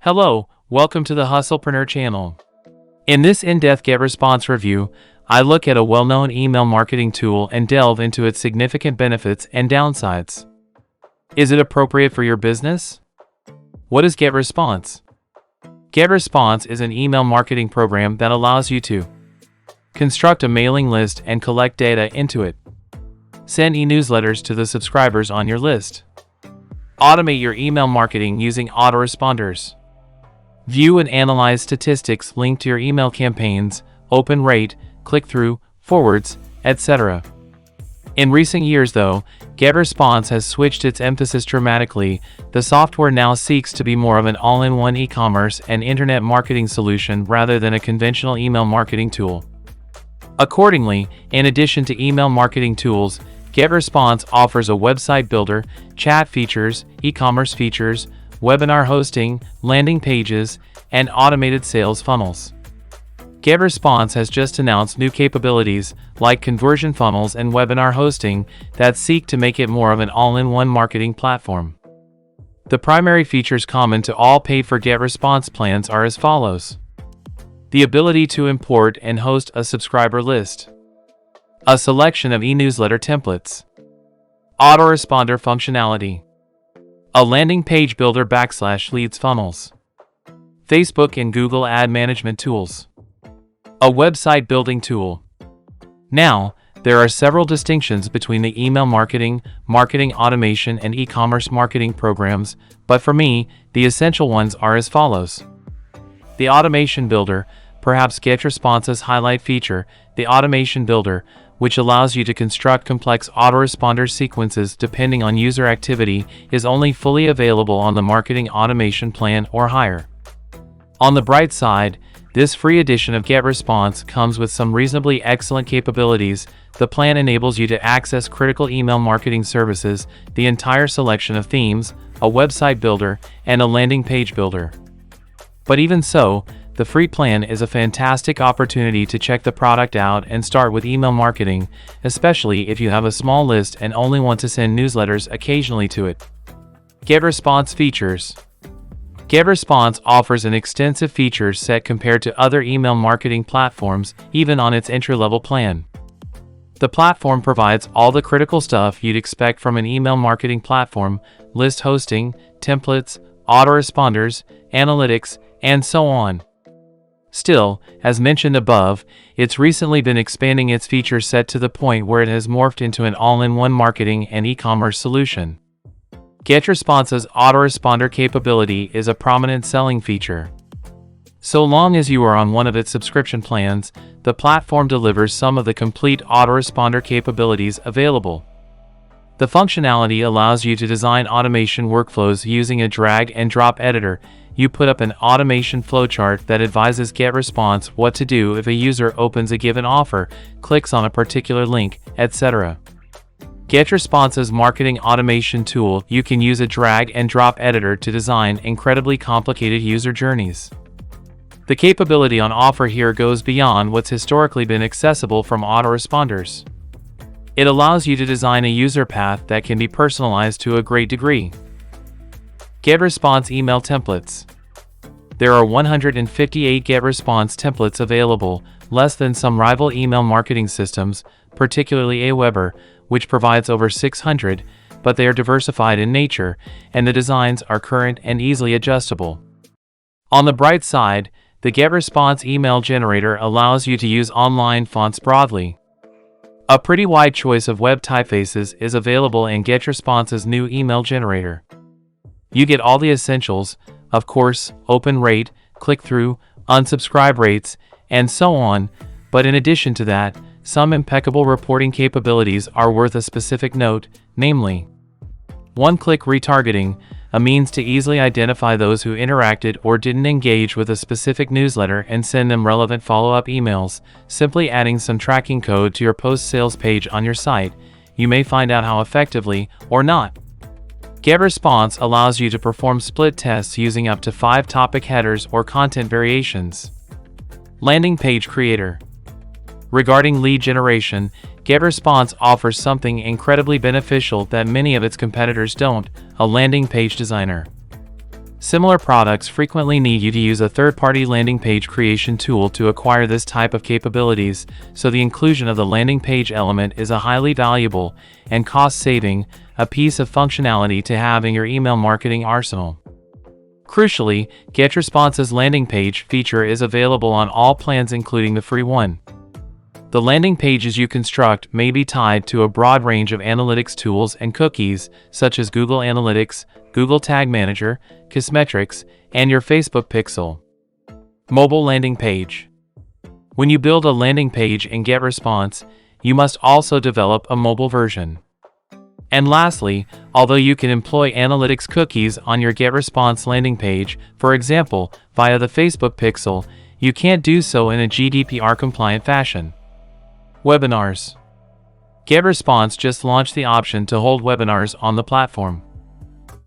Hello, welcome to the Hustlepreneur channel. In this in-depth GetResponse review, I look at a well-known email marketing tool and delve into its significant benefits and downsides. Is it appropriate for your business? What is GetResponse? GetResponse is an email marketing program that allows you to construct a mailing list and collect data into it. Send e-newsletters to the subscribers on your list. Automate your email marketing using autoresponders. View and analyze statistics linked to your email campaigns, open rate, click-through, forwards, etc. In recent years, though, GetResponse has switched its emphasis dramatically. The software now seeks to be more of an all-in-one e-commerce and internet marketing solution rather than a conventional email marketing tool. Accordingly, in addition to email marketing tools, GetResponse offers a website builder, chat features, e-commerce features, webinar hosting, landing pages, and automated sales funnels. GetResponse has just announced new capabilities like conversion funnels and webinar hosting that seek to make it more of an all-in-one marketing platform. The primary features common to all paid-for GetResponse plans are as follows: the ability to import and host a subscriber list, a selection of e-newsletter templates, autoresponder functionality, a landing page builder / leads funnels, Facebook and Google ad management tools, a website building tool. Now, there are several distinctions between the email marketing, marketing automation, and e-commerce marketing programs, but for me, the essential ones are as follows. The automation builder, perhaps GetResponse's highlight feature, the automation builder, which allows you to construct complex autoresponder sequences depending on user activity, is only fully available on the marketing automation plan or higher. On the bright side, this free edition of GetResponse comes with some reasonably excellent capabilities. The plan enables you to access critical email marketing services, the entire selection of themes, a website builder, and a landing page builder. But even so, the free plan is a fantastic opportunity to check the product out and start with email marketing, especially if you have a small list and only want to send newsletters occasionally to it. GetResponse features. GetResponse offers an extensive feature set compared to other email marketing platforms, even on its entry-level plan. The platform provides all the critical stuff you'd expect from an email marketing platform: list hosting, templates, autoresponders, analytics, and so on. Still, as mentioned above, it's recently been expanding its feature set to the point where it has morphed into an all-in-one marketing and e-commerce solution. GetResponse's autoresponder capability is a prominent selling feature. So long as you are on one of its subscription plans, the platform delivers some of the complete autoresponder capabilities available. The functionality allows you to design automation workflows using a drag-and-drop editor. You put up an automation flowchart that advises GetResponse what to do if a user opens a given offer, clicks on a particular link, etc. GetResponse's marketing automation tool, you can use a drag-and-drop editor to design incredibly complicated user journeys. The capability on offer here goes beyond what's historically been accessible from autoresponders. It allows you to design a user path that can be personalized to a great degree. GetResponse email templates. There are 158 GetResponse templates available, less than some rival email marketing systems, particularly Aweber, which provides over 600, but they are diversified in nature, and the designs are current and easily adjustable. On the bright side, the GetResponse email generator allows you to use online fonts broadly. A pretty wide choice of web typefaces is available in GetResponse's new email generator. You get all the essentials, of course, open rate, click-through, unsubscribe rates, and so on, but in addition to that, some impeccable reporting capabilities are worth a specific note, namely one-click retargeting, a means to easily identify those who interacted or didn't engage with a specific newsletter and send them relevant follow-up emails. Simply adding some tracking code to your post-sales page on your site, you may find out how effectively, or not. GetResponse allows you to perform split tests using up to 5 topic headers or content variations. Landing page creator. Regarding lead generation, GetResponse offers something incredibly beneficial that many of its competitors don't: a landing page designer. Similar products frequently need you to use a third-party landing page creation tool to acquire this type of capabilities, so the inclusion of the landing page element is a highly valuable and cost-saving a piece of functionality to have in your email marketing arsenal. Crucially, GetResponse's landing page feature is available on all plans including the free one. The landing pages you construct may be tied to a broad range of analytics tools and cookies, such as Google Analytics, Google Tag Manager, Kissmetrics, and your Facebook pixel. Mobile landing page. When you build a landing page in GetResponse, you must also develop a mobile version. And lastly, although you can employ analytics cookies on your GetResponse landing page, for example, via the Facebook pixel, you can't do so in a GDPR-compliant fashion. Webinars. GetResponse just launched the option to hold webinars on the platform.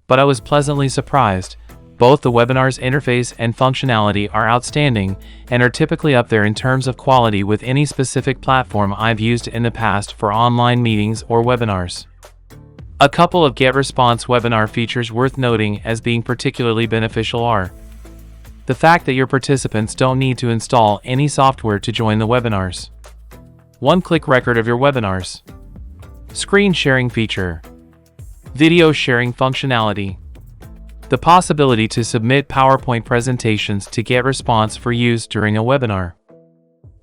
But I was pleasantly surprised. Both the webinars interface and functionality are outstanding and are typically up there in terms of quality with any specific platform I've used in the past for online meetings or webinars. A couple of GetResponse webinar features worth noting as being particularly beneficial are the fact that your participants don't need to install any software to join the webinars. One-click record of your webinars. Screen sharing feature. Video sharing functionality. The possibility to submit PowerPoint presentations to GetResponse for use during a webinar.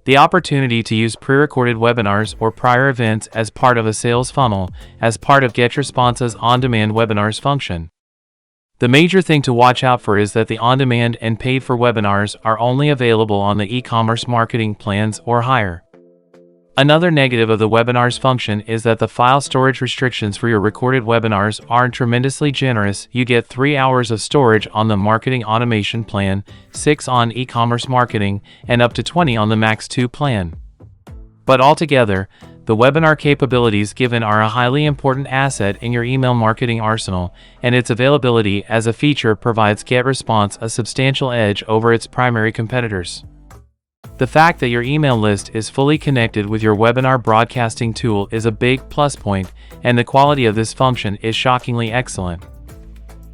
The opportunity to use pre-recorded webinars or prior events as part of a sales funnel as part of GetResponse's on-demand webinars function. The major thing to watch out for is that the on-demand and paid-for webinars are only available on the e-commerce marketing plans or higher. Another negative of the webinars function is that the file storage restrictions for your recorded webinars aren't tremendously generous. You get 3 hours of storage on the marketing automation plan, 6 on e-commerce marketing, and up to 20 on the Max 2 plan. But altogether, the webinar capabilities given are a highly important asset in your email marketing arsenal, and its availability as a feature provides GetResponse a substantial edge over its primary competitors. The fact that your email list is fully connected with your webinar broadcasting tool is a big plus point, and the quality of this function is shockingly excellent.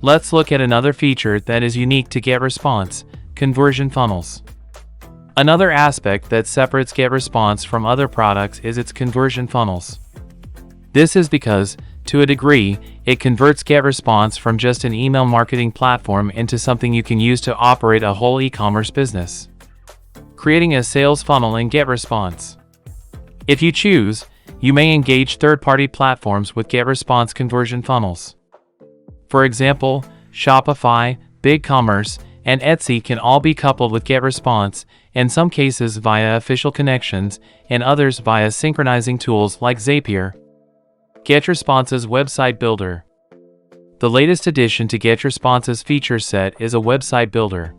Let's look at another feature that is unique to GetResponse: conversion funnels. Another aspect that separates GetResponse from other products is its conversion funnels. This is because, to a degree, it converts GetResponse from just an email marketing platform into something you can use to operate a whole e-commerce business. Creating a sales funnel in GetResponse. If you choose, you may engage third-party platforms with GetResponse conversion funnels. For example, Shopify, BigCommerce, and Etsy can all be coupled with GetResponse, in some cases via official connections, and others via synchronizing tools like Zapier. GetResponse's Website Builder. The latest addition to GetResponse's feature set is a website builder.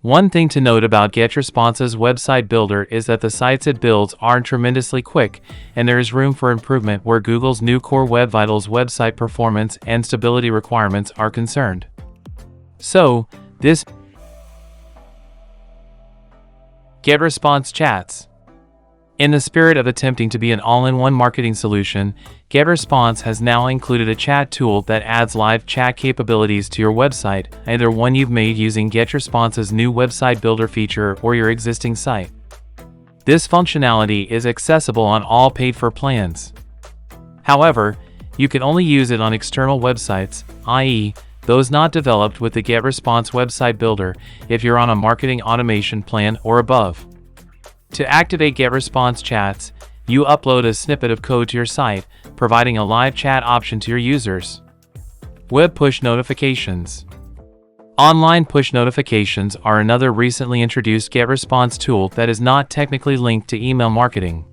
One thing to note about GetResponse's website builder is that the sites it builds aren't tremendously quick, and there is room for improvement where Google's new Core Web Vitals website performance and stability requirements are concerned. So, this GetResponse Chats. In the spirit of attempting to be an all-in-one marketing solution, GetResponse has now included a chat tool that adds live chat capabilities to your website, either one you've made using GetResponse's new website builder feature or your existing site. This functionality is accessible on all paid-for plans. However, you can only use it on external websites, i.e., those not developed with the GetResponse website builder, if you're on a marketing automation plan or above. To activate GetResponse Chats, you upload a snippet of code to your site, providing a live chat option to your users. Web push notifications. Online push notifications are another recently introduced GetResponse tool that is not technically linked to email marketing.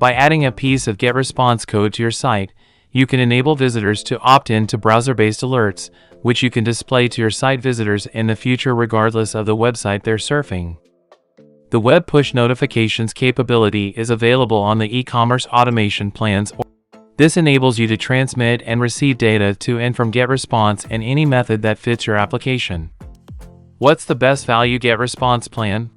By adding a piece of GetResponse code to your site, you can enable visitors to opt in to browser-based alerts, which you can display to your site visitors in the future regardless of the website they're surfing. The web push notifications capability is available on the e-commerce automation plans. This enables you to transmit and receive data to and from GetResponse in any method that fits your application. What's the best value GetResponse plan?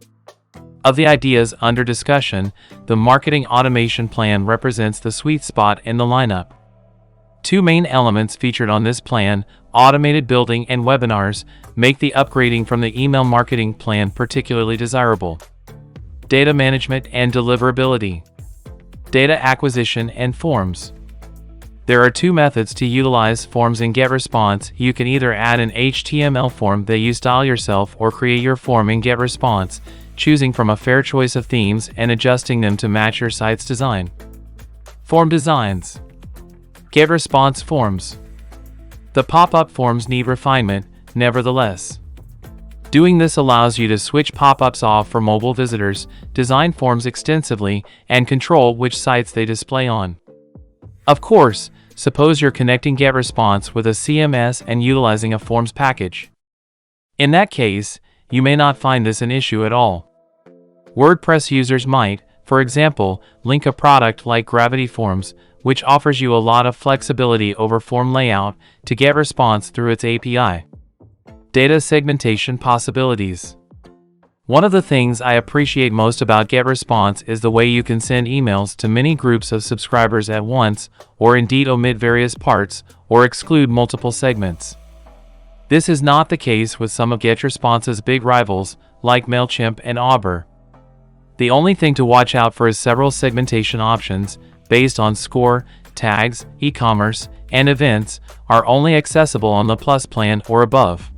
Of the ideas under discussion, the marketing automation plan represents the sweet spot in the lineup. Two main elements featured on this plan, automated building and webinars, make the upgrading from the email marketing plan particularly desirable. Data management and deliverability. Data acquisition and forms. There are two methods to utilize forms in GetResponse. You can either add an HTML form that you style yourself or create your form in GetResponse, choosing from a fair choice of themes and adjusting them to match your site's design. Form designs. GetResponse forms. The pop-up forms need refinement, nevertheless. Doing this allows you to switch pop-ups off for mobile visitors, design forms extensively, and control which sites they display on. Of course, suppose you're connecting GetResponse with a CMS and utilizing a forms package. In that case, you may not find this an issue at all. WordPress users might, for example, link a product like Gravity Forms, which offers you a lot of flexibility over form layout, to GetResponse through its API. Data segmentation possibilities. One of the things I appreciate most about GetResponse is the way you can send emails to many groups of subscribers at once, or indeed omit various parts, or exclude multiple segments. This is not the case with some of GetResponse's big rivals, like MailChimp and Auber. The only thing to watch out for is several segmentation options, based on score, tags, e-commerce, and events, are only accessible on the Plus plan or above.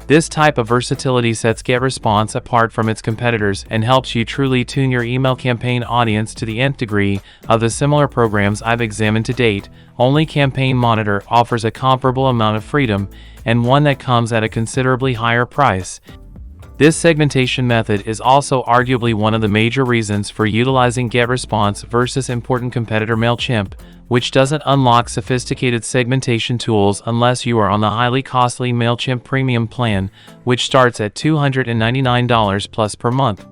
This type of versatility sets GetResponse apart from its competitors and helps you truly tune your email campaign audience to the nth degree. Of the similar programs I've examined to date, only Campaign Monitor offers a comparable amount of freedom, and one that comes at a considerably higher price. This segmentation method is also arguably one of the major reasons for utilizing GetResponse versus important competitor MailChimp, which doesn't unlock sophisticated segmentation tools unless you are on the highly costly MailChimp Premium plan, which starts at $299 plus per month.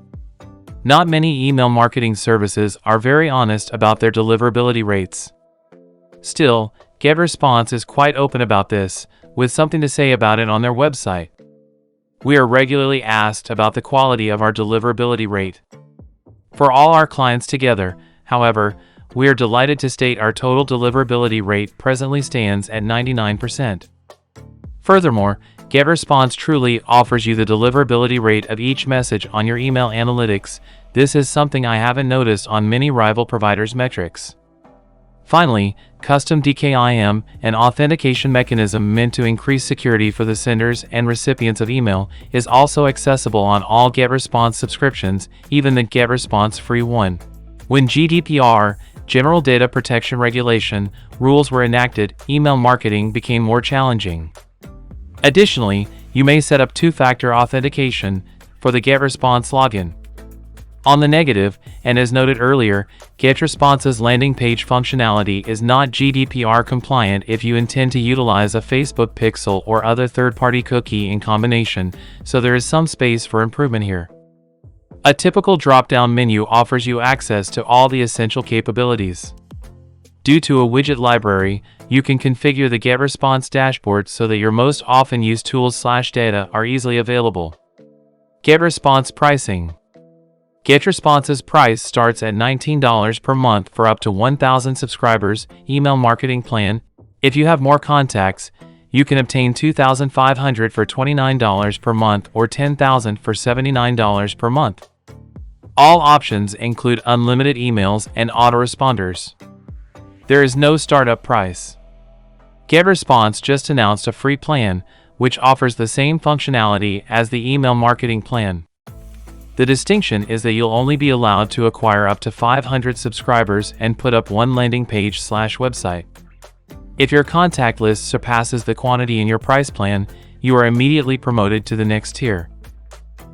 Not many email marketing services are very honest about their deliverability rates. Still, GetResponse is quite open about this, with something to say about it on their website. We are regularly asked about the quality of our deliverability rate. For all our clients together, however, we are delighted to state our total deliverability rate presently stands at 99%. Furthermore, GetResponse truly offers you the deliverability rate of each message on your email analytics. This is something I haven't noticed on many rival providers' metrics. Finally, custom DKIM, an authentication mechanism meant to increase security for the senders and recipients of email, is also accessible on all GetResponse subscriptions, even the GetResponse free one. When GDPR, General Data Protection Regulation, rules were enacted, email marketing became more challenging. Additionally, you may set up two-factor authentication for the GetResponse login. On the negative, and as noted earlier, GetResponse's landing page functionality is not GDPR compliant if you intend to utilize a Facebook pixel or other third-party cookie in combination, so there is some space for improvement here. A typical drop-down menu offers you access to all the essential capabilities. Due to a widget library, you can configure the GetResponse dashboard so that your most often used tools/data are easily available. GetResponse pricing. GetResponse's price starts at $19 per month for up to 1,000 subscribers, email marketing plan. If you have more contacts, you can obtain $2,500 for $29 per month or $10,000 for $79 per month. All options include unlimited emails and autoresponders. There is no startup price. GetResponse just announced a free plan, which offers the same functionality as the email marketing plan. The distinction is that you'll only be allowed to acquire up to 500 subscribers and put up one landing page/website. If your contact list surpasses the quantity in your price plan, you are immediately promoted to the next tier.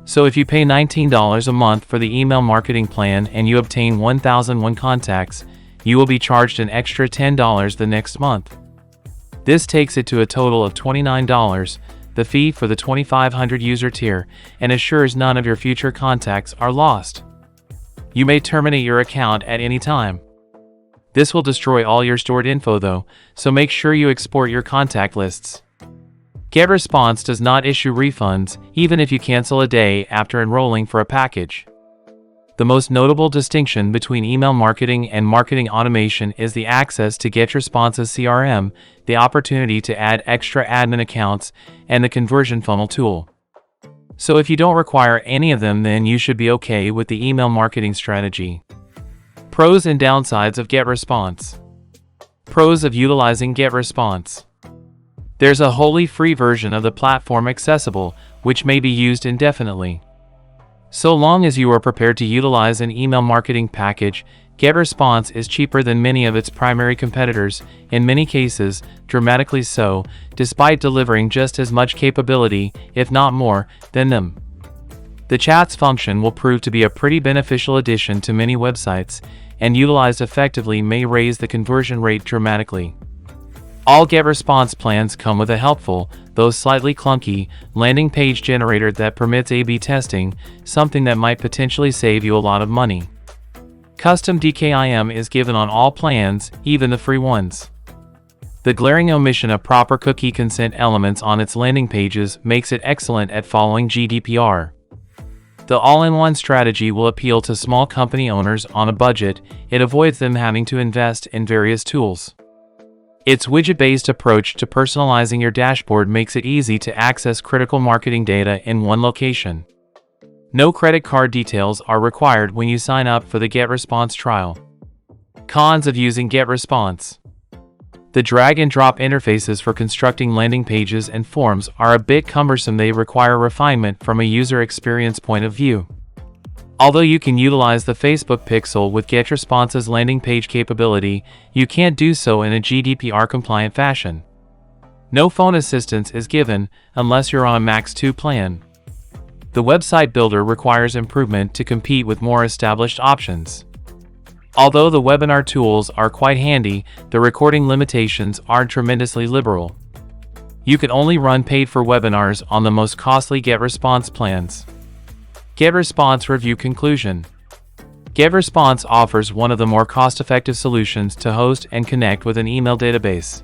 So if you pay $19 a month for the email marketing plan and you obtain 1,001 contacts, you will be charged an extra $10 the next month. This takes it to a total of $29, the fee for the 2,500 user tier, and assures none of your future contacts are lost. You may terminate your account at any time. This will destroy all your stored info though, so make sure you export your contact lists. GetResponse does not issue refunds, even if you cancel a day after enrolling for a package. The most notable distinction between email marketing and marketing automation is the access to GetResponse's CRM, the opportunity to add extra admin accounts, and the conversion funnel tool. So if you don't require any of them, then you should be okay with the email marketing strategy. Pros and downsides of GetResponse. Pros of utilizing GetResponse. There's a wholly free version of the platform accessible, which may be used indefinitely. So long as you are prepared to utilize an email marketing package, GetResponse is cheaper than many of its primary competitors, in many cases, dramatically so, despite delivering just as much capability, if not more, than them. The chats function will prove to be a pretty beneficial addition to many websites, and utilized effectively may raise the conversion rate dramatically. All GetResponse plans come with a helpful, though slightly clunky, landing page generator that permits A/B testing, something that might potentially save you a lot of money. Custom DKIM is given on all plans, even the free ones. The glaring omission of proper cookie consent elements on its landing pages makes it excellent at following GDPR. The all-in-one strategy will appeal to small company owners on a budget. It avoids them having to invest in various tools. Its widget-based approach to personalizing your dashboard makes it easy to access critical marketing data in one location. No credit card details are required when you sign up for the GetResponse trial. Cons of using GetResponse. The drag-and-drop interfaces for constructing landing pages and forms are a bit cumbersome. They require refinement from a user experience point of view. Although you can utilize the Facebook pixel with GetResponse's landing page capability, you can't do so in a GDPR-compliant fashion. No phone assistance is given unless you're on a Max 2 plan. The website builder requires improvement to compete with more established options. Although the webinar tools are quite handy, the recording limitations are tremendously liberal. You can only run paid-for webinars on the most costly GetResponse plans. GetResponse Review Conclusion. GetResponse offers one of the more cost-effective solutions to host and connect with an email database.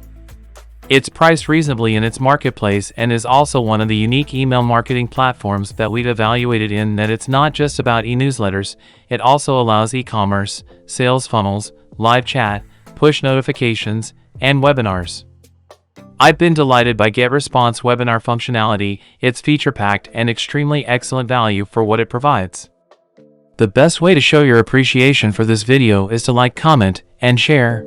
It's priced reasonably in its marketplace and is also one of the unique email marketing platforms that we've evaluated in that it's not just about e-newsletters, it also allows e-commerce, sales funnels, live chat, push notifications, and webinars. I've been delighted by GetResponse webinar functionality, it's feature-packed and extremely excellent value for what it provides. The best way to show your appreciation for this video is to like, comment, and share.